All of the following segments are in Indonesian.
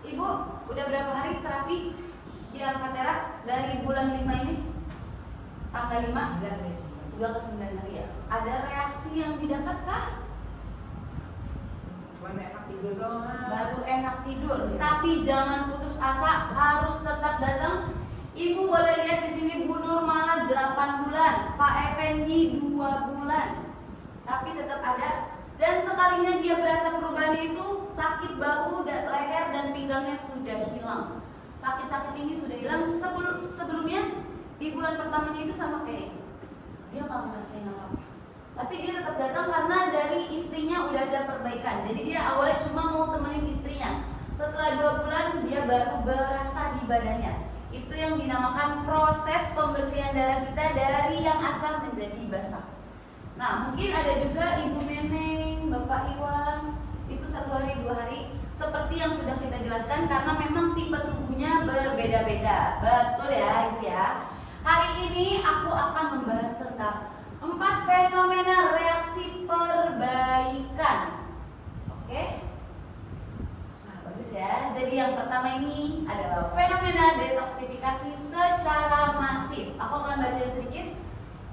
Ibu udah berapa hari terapi di Alfatera dari bulan 5 ini? Tanggal 5? Udah ke 9 hari ya. Ada reaksi yang didapatkah? Enak tidur doang. Baru enak tidur, tapi jangan putus asa, harus tetap datang. Ibu boleh lihat di sini Bu Nur malah 8 bulan, Pak Effendi 2 bulan, tapi tetap ada. Dan sekalinya dia berasa perubahannya itu sakit bahu, leher dan pinggangnya sudah hilang. Sakit-sakit ini sudah hilang. Sebelumnya di bulan pertamanya itu sama kayak dia nggak ngerasain apa-apa. Tapi dia tetap datang karena dari istrinya udah ada perbaikan. Jadi dia awalnya cuma mau temenin istrinya. Setelah 2 bulan dia baru berasa di badannya. Itu yang dinamakan proses pembersihan darah kita dari yang asam menjadi basah. Nah, mungkin ada juga Ibu Neneng, Bapak Iwan, itu 1 hari 2 hari. Seperti yang sudah kita jelaskan karena memang tipe tubuhnya berbeda-beda. Betul ya Ibu ya. Hari ini aku akan membahas tentang 4 fenomena reaksi perbaikan. Oke? Nah, bagus ya. Jadi yang pertama ini adalah fenomena detoksifikasi secara masif. Aku akan bacain sedikit.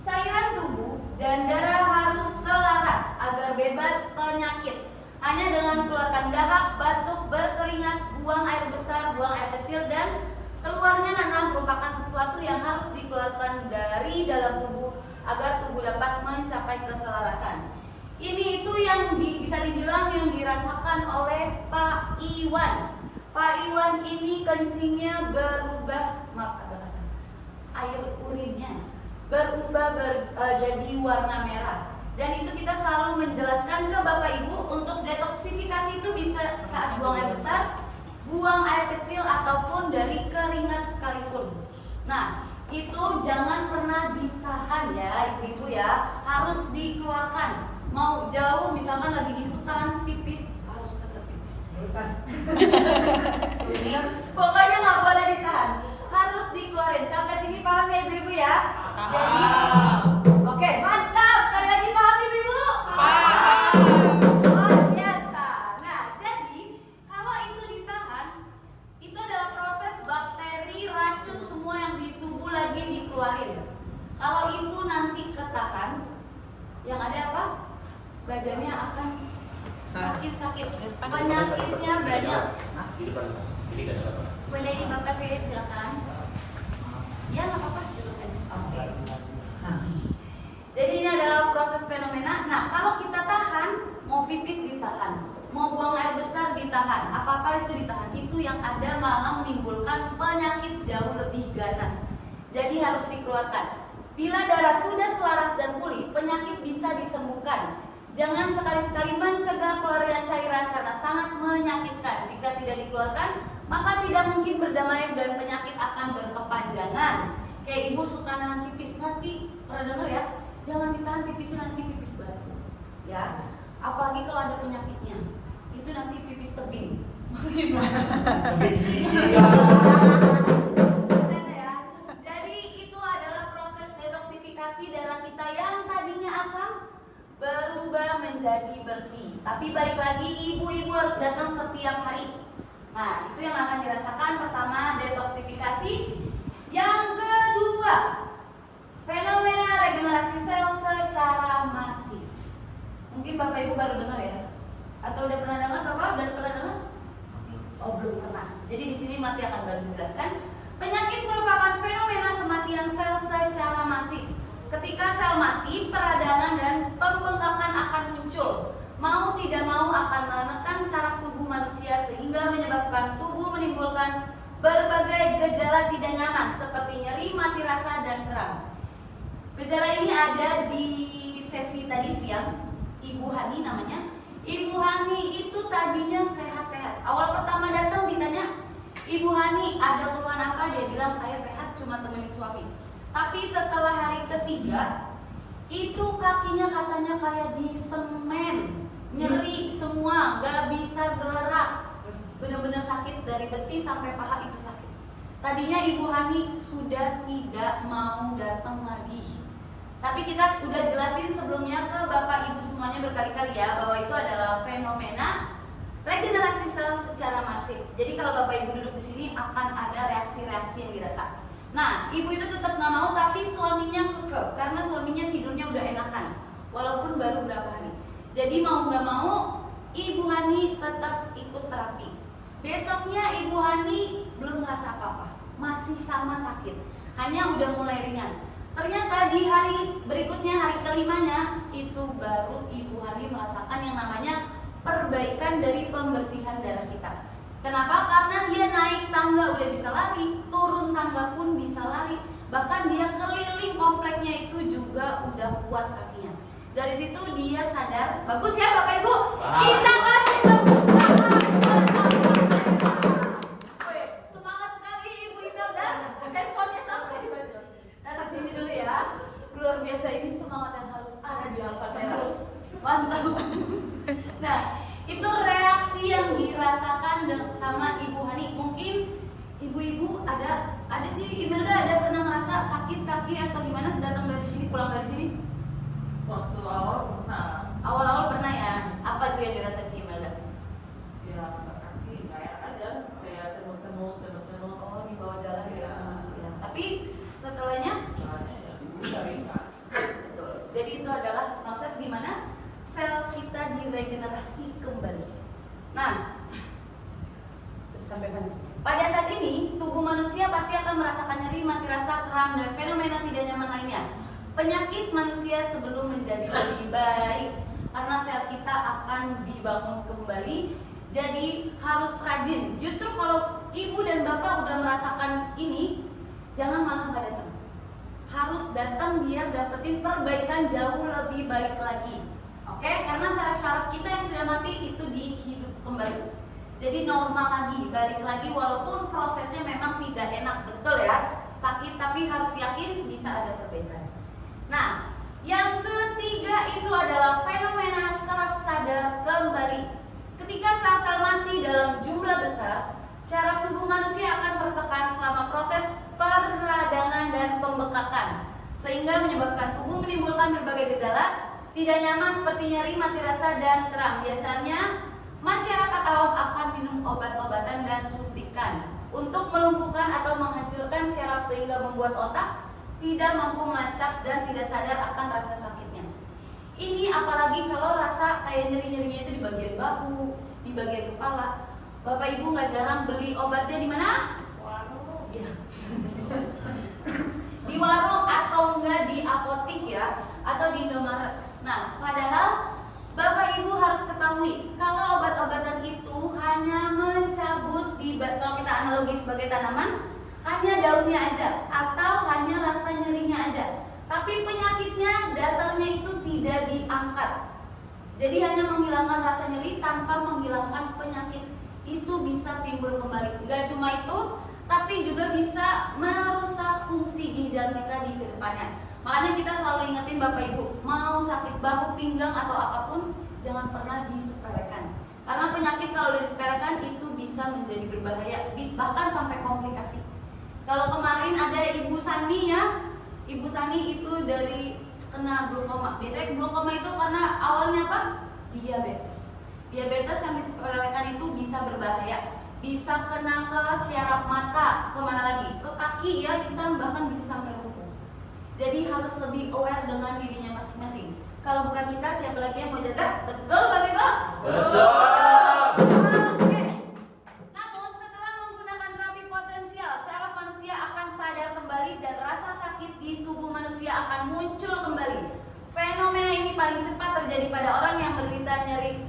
Cairan tubuh dan darah harus selaras agar bebas penyakit. Hanya dengan keluarkan dahak, batuk, berkeringat, buang air besar, buang air kecil, dan keluarnya nanah merupakan sesuatu yang harus dikeluarkan dari dalam tubuh agar tubuh dapat mencapai keselarasan. Ini itu yang bisa dibilang yang dirasakan oleh Pak Iwan. Pak Iwan ini kencingnya berubah, maaf agak kasar, air urinnya berubah jadi warna merah. Dan itu kita selalu menjelaskan ke Bapak Ibu untuk detoksifikasi itu bisa saat buang air besar, buang air kecil, ataupun dari keringat sekalipun. Nah, itu jangan pernah ditahan ya ibu-ibu ya, harus dikeluarkan. Mau jauh misalkan lagi di hutan pipis, harus tetap pipis. Pokoknya nggak boleh ditahan, harus dikeluarin. Sampai sini paham ya ibu-ibu ya? Jadi, oke, mantap. Sekali lagi paham ibu-ibu? Paham. Luar biasa. Nah, jadi kalau itu ditahan, itu adalah proses bakteri, racun semua yang di tubuh lagi dikeluarin. Kalau itu nanti ketahan, yang ada apa? Badannya akan makin sakit. Penyakitnya banyak. Di depan, ini gak ada apa. Boleh ini Bapak saya silakan. Ya nggak apa-apa. Oke. Jadi ini adalah proses fenomena. Nah, kalau kita tahan, mau pipis ditahan, mau buang air besar ditahan, apa-apa itu ditahan. Itu yang ada malah menimbulkan penyakit jauh lebih ganas. Jadi harus dikeluarkan. Bila darah sudah selaras dan pulih, penyakit bisa disembuhkan. Jangan sekali-sekali mencegah keluarnya cairan karena sangat menyakitkan. Jika tidak dikeluarkan, maka tidak mungkin berdamai dan penyakit akan berkepanjangan. Kayak ibu suka nahan pipis, nanti pernah dengar ya? Jangan ditahan pipisnya, nanti pipis batu. Ya, apalagi kalau ada penyakitnya, itu nanti pipis tebing. Jadi itu adalah proses detoksifikasi darah kita yang tadinya asam berubah menjadi bersih. Tapi balik lagi, ibu-ibu harus datang setiap hari. Nah, itu yang akan dirasakan. Pertama, detoksifikasi. Yang kedua, fenomena regenerasi sel secara masif. Mungkin Bapak Ibu baru dengar ya? Atau udah pernah dengar Bapak? Udah pernah dengar? Oh, belum pernah. Jadi di sini Mati akan bantu menjelaskan. Penyakit merupakan fenomena kematian sel secara masif. Ketika sel mati, peradangan dan pembengkakan akan muncul. Mau tidak mau akan menekan saraf tubuh manusia sehingga menyebabkan tubuh menimbulkan berbagai gejala tidak nyaman seperti nyeri, mati rasa, dan kram. Gejala ini ada di sesi tadi siang. Ibu Hani namanya. Ibu Hani itu tadinya sehat-sehat. Awal pertama datang ditanya, Ibu Hani ada keluhan apa? Dia bilang saya sehat, cuma temenin suami. Tapi setelah hari ketiga, itu kakinya katanya kayak di semen, nyeri semua, gak bisa gerak, benar-benar sakit dari betis sampai paha itu sakit. Tadinya Ibu Hani sudah tidak mau datang lagi. Tapi kita udah jelasin sebelumnya ke Bapak Ibu semuanya berkali-kali ya, bahwa itu adalah fenomena regenerasi sel secara masif. Jadi kalau Bapak Ibu duduk di sini akan ada reaksi-reaksi yang dirasa. Nah, ibu itu tetap nggak mau, tapi suaminya kekeh karena suaminya tidurnya udah enakan, walaupun baru berapa hari. Jadi mau nggak mau, Ibu Hani tetap ikut terapi. Besoknya Ibu Hani belum merasa apa-apa, masih sama sakit, hanya udah mulai ringan. Ternyata di hari berikutnya, hari kelimanya, itu baru Ibu Hani merasakan yang namanya perbaikan dari pembersihan darah kita. Kenapa? Karena dia naik tangga udah bisa lari, turun tangga pun bisa lari, bahkan dia keliling kompleknya itu juga udah kuat kakinya. Dari situ dia sadar, bagus ya Bapak Ibu, kita kasih tepuk tangan. Semangat sekali Ibu Imelda, handphonenya sampai taruh sini dulu ya. Luar biasa, ini semangat yang harus ada di Alfatera. Mantap. Nah, itu reaksi yang dirasakan sama Ibu Hani. Mungkin ibu-ibu ada Ci Imelda ada pernah merasa sakit kaki atau gimana datang dari sini, pulang dari sini? Waktu awal pernah. Awal-awal pernah ya. Apa tuh yang dirasa Ci Imelda? Ya kaki kayak aja, kayak tenut-tenut. Oh, di bawah jalan ya. Ya. Tapi setelahnya? Soalnya ya dulu sering kan. Betul. Jadi itu adalah proses di mana sel kita diregenerasi kembali. Nah, sampai mana? Pada saat ini, tubuh manusia pasti akan merasakan nyeri, mati rasa, kram, dan fenomena tidak nyaman lainnya. Penyakit manusia sebelum menjadi lebih baik, karena sel kita akan dibangun kembali. Jadi harus rajin. Justru kalau ibu dan bapak udah merasakan ini, jangan malah nggak datang. Harus datang biar dapetin perbaikan jauh lebih baik lagi. Oke, karena saraf-saraf kita yang sudah mati itu dihidup kembali. Jadi normal lagi, balik lagi, walaupun prosesnya memang tidak enak, betul ya, sakit, tapi harus yakin bisa ada perbaikan. Nah, yang ketiga itu adalah fenomena saraf sadar kembali. Ketika sel-sel mati dalam jumlah besar, saraf tubuh manusia akan tertekan selama proses peradangan dan pembekakan, sehingga menyebabkan tubuh menimbulkan berbagai gejala tidak nyaman seperti nyeri, mati rasa, dan kram. Biasanya masyarakat awam akan minum obat-obatan dan suntikan untuk melumpuhkan atau menghancurkan syaraf sehingga membuat otak tidak mampu melacak dan tidak sadar akan rasa sakitnya. Ini apalagi kalau rasa kayak nyeri-nyerinya itu di bagian bahu, di bagian kepala. Bapak Ibu nggak jarang beli obatnya di mana? Warung. Ya. Di warung atau enggak di apotik ya, atau di Indomaret. Nah, padahal Bapak Ibu harus ketahui kalau obat-obatan itu hanya mencabut kalau kita analogi sebagai tanaman, hanya daunnya aja atau hanya rasa nyerinya aja. Tapi penyakitnya dasarnya itu tidak diangkat. Jadi hanya menghilangkan rasa nyeri tanpa menghilangkan penyakit. Itu bisa timbul kembali. Gak cuma itu, tapi juga bisa merusak fungsi ginjal kita di kedepannya. Makanya kita selalu ingetin Bapak Ibu, mau sakit bahu, pinggang atau apapun, jangan pernah disepelekan. Karena penyakit kalau disepelekan itu bisa menjadi berbahaya, bahkan sampai komplikasi. Kalau kemarin ada Ibu Sani ya, Ibu Sani itu dari kena glaukoma. Biasanya glaukoma itu karena awalnya apa? Diabetes. Diabetes yang disepelekan itu bisa berbahaya. Bisa kena ke syaraf mata, kemana lagi? Ke kaki ya, hitam, bahkan bisa sampai lumpuh. Jadi harus lebih aware dengan dirinya masing-masing. Kalau bukan kita, siapa lagi yang mau jaga? Betul, Bapak Ibu? Betul. Oke. Namun setelah menggunakan terapi potensial, saraf manusia akan sadar kembali dan rasa sakit di tubuh manusia akan muncul kembali. Fenomena ini paling cepat terjadi pada orang yang menderita nyeri.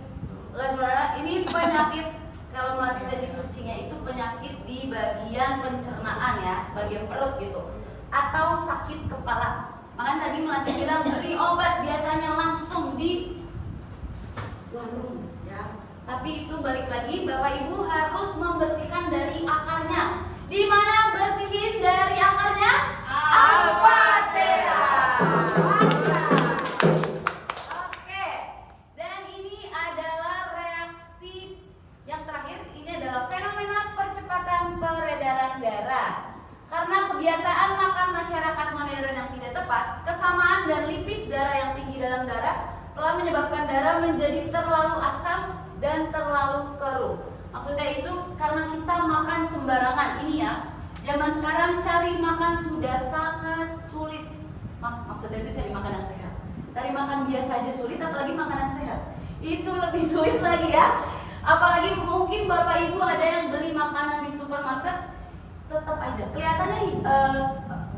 Saudara, ini penyakit kalau melatih tadi sucinya itu penyakit di bagian pencernaan ya, bagian perut gitu. Atau sakit kepala. Makanya tadi melatih bilang beli obat biasanya langsung di warung ya. Tapi itu balik lagi Bapak Ibu harus membersihkan dari akarnya. Di mana bersihin dari akarnya? Alfatera. Oke. Dan ini adalah reaksi yang terakhir. Ini adalah fenomena percepatan peredaran darah. Karena kebiasaan makan masyarakat modern yang tidak tepat, kesamaan dan lipid darah yang tinggi dalam darah telah menyebabkan darah menjadi terlalu asam dan terlalu keruh. Maksudnya itu karena kita makan sembarangan. Ini ya, zaman sekarang cari makan sudah sangat sulit. Maksudnya itu cari makan yang sehat. Cari makan biasa aja sulit, apalagi makanan sehat. Itu lebih sulit lagi ya. Apalagi mungkin Bapak Ibu ada yang beli makanan di supermarket, tetap aja kelihatannya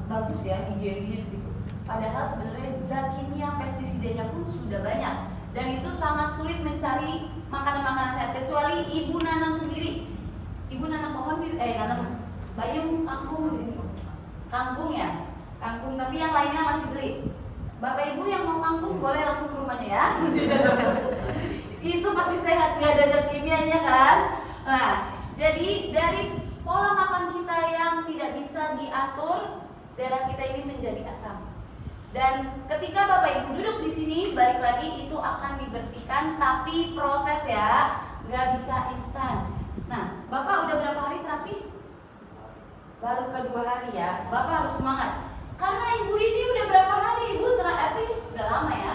bagus ya, higienis gitu. Padahal sebenarnya zat kimia pestisidanya pun sudah banyak. Dan itu sangat sulit mencari makanan-makanan sehat, kecuali ibu nanam sendiri. Ibu nanam pohon, nanam bayam, kangkung ya, kangkung, tapi yang lainnya masih beli. Bapak Ibu yang mau kangkung boleh langsung ke rumahnya ya. Itu pasti sehat, nggak ada zat kimianya kan. Nah, jadi dari pola makan kita yang tidak bisa diatur, darah kita ini menjadi asam. Dan ketika Bapak Ibu duduk di sini, balik lagi itu akan dibersihkan, tapi proses ya, nggak bisa instan. Nah, Bapak udah berapa hari terapi? Baru kedua hari ya. Bapak harus semangat. Karena ibu ini udah berapa hari ibu terapi? Udah lama ya.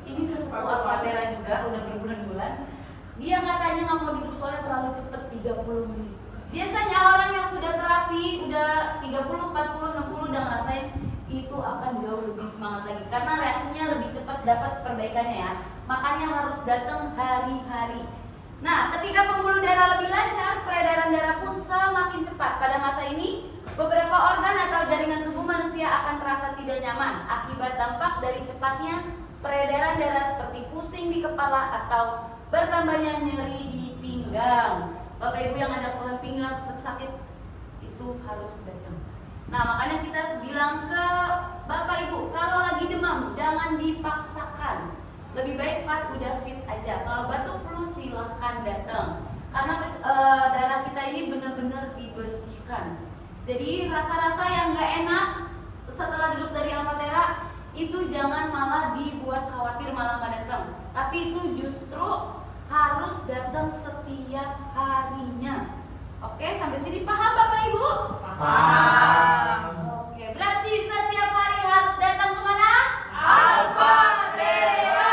Ini sesepuh Alfatera juga, udah berbulan-bulan. Dia katanya nggak mau duduk soalnya terlalu cepet 30 menit. Biasanya orang yang sudah terapi udah 30, 40, 60 udah ngerasain itu akan jauh lebih semangat lagi karena reaksinya lebih cepat dapat perbaikannya ya. Makanya harus datang hari-hari. Nah, ketika pembuluh darah lebih lancar, peredaran darah pun semakin cepat. Pada masa ini, beberapa organ atau jaringan tubuh manusia akan terasa tidak nyaman akibat dampak dari cepatnya peredaran darah seperti pusing di kepala atau bertambahnya nyeri di pinggang. Bapak Ibu yang ada keluhan pinggang tetap sakit, itu harus datang. Nah, makanya kita bilang ke Bapak Ibu, kalau lagi demam jangan dipaksakan. Lebih baik pas udah fit aja. Kalau batuk flu silahkan datang. Karena darah kita ini benar-benar dibersihkan. Jadi rasa-rasa yang gak enak setelah duduk dari Alfatera itu jangan malah dibuat khawatir malah gak datang. Tapi itu justru harus datang setiap harinya. Oke, sampai sini paham Bapak Ibu? Paham. Oke, berarti setiap hari harus datang kemana? Alfatera.